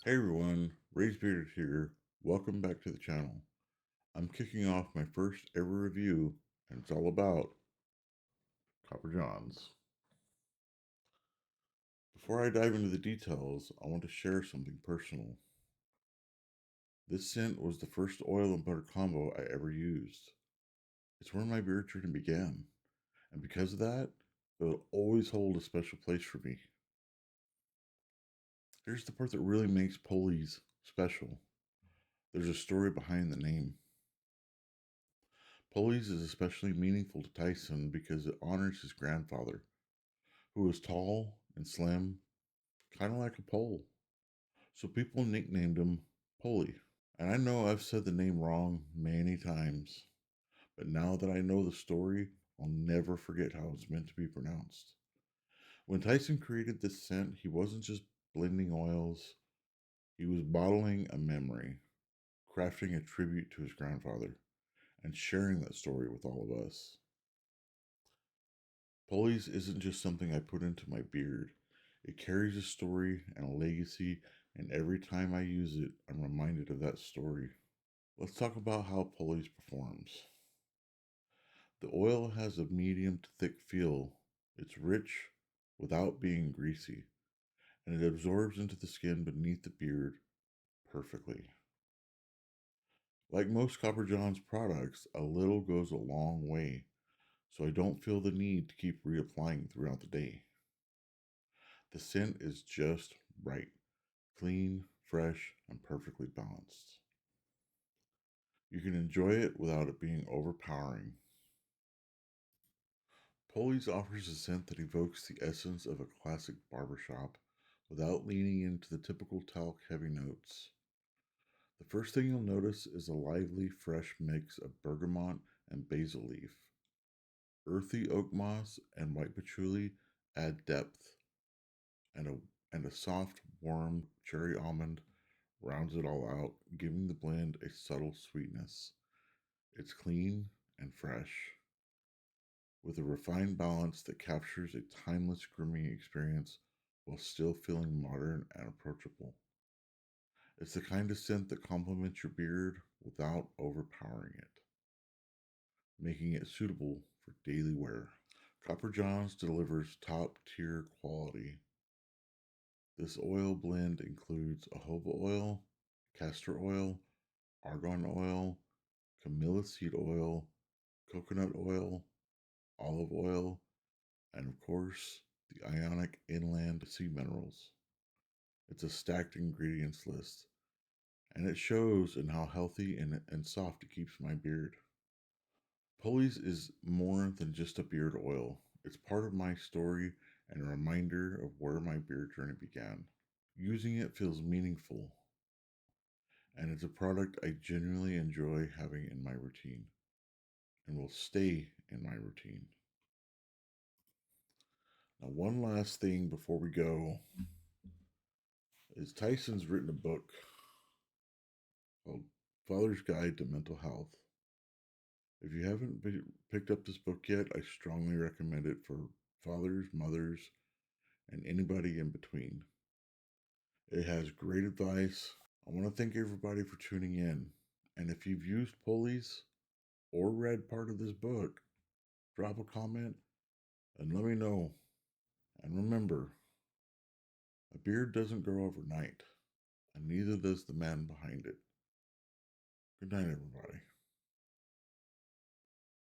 Hey everyone, Raised Bearded here. Welcome back to the channel. I'm kicking off my first ever review, and it's all about Copper Johns. Before I dive into the details, I want to share something personal. This scent was the first oil and butter combo I ever used. It's where my beard journey began, and because of that, it will always hold a special place for me. Here's the part that really makes Polly's special. There's a story behind the name. Polly's is especially meaningful to Tyson because it honors his grandfather, who was tall and slim, kind of like a pole. So people nicknamed him Polly. And I know I've said the name wrong many times, but now that I know the story, I'll never forget how it's meant to be pronounced. When Tyson created this scent, he wasn't just blending oils, he was bottling a memory, crafting a tribute to his grandfather, and sharing that story with all of us. Polly's isn't just something I put into my beard. It carries a story and a legacy, and every time I use it, I'm reminded of that story. Let's talk about how Polly's performs. The oil has a medium to thick feel. It's rich without being greasy, and it absorbs into the skin beneath the beard perfectly. Like most Copper John's products, a little goes a long way, so I don't feel the need to keep reapplying throughout the day. The scent is just right, clean, fresh, and perfectly balanced. You can enjoy it without it being overpowering. Polly's offers a scent that evokes the essence of a classic barbershop without leaning into the typical talc heavy notes. The first thing you'll notice is a lively, fresh mix of bergamot and basil leaf. Earthy oak moss and white patchouli add depth, and a soft, warm cherry almond rounds it all out, giving the blend a subtle sweetness. It's clean and fresh, with a refined balance that captures a timeless grooming experience while still feeling modern and approachable. It's the kind of scent that complements your beard without overpowering it, making it suitable for daily wear. Copper Johns delivers top tier quality. This oil blend includes jojoba oil, castor oil, argan oil, camellia seed oil, coconut oil, olive oil, and of course, the Ionic Inland Sea Minerals. It's a stacked ingredients list, and it shows in how healthy and soft it keeps my beard. Polly's is more than just a beard oil. It's part of my story and a reminder of where my beard journey began. Using it feels meaningful, and it's a product I genuinely enjoy having in my routine and will stay in my routine. Now, one last thing before we go is Tyson's written a book called Father's Guide to Mental Health. If you haven't picked up this book yet, I strongly recommend it for fathers, mothers, and anybody in between. It has great advice. I want to thank everybody for tuning in. And if you've used Polly's or read part of this book, drop a comment and let me know. And remember, a beard doesn't grow overnight, and neither does the man behind it. Good night, everybody.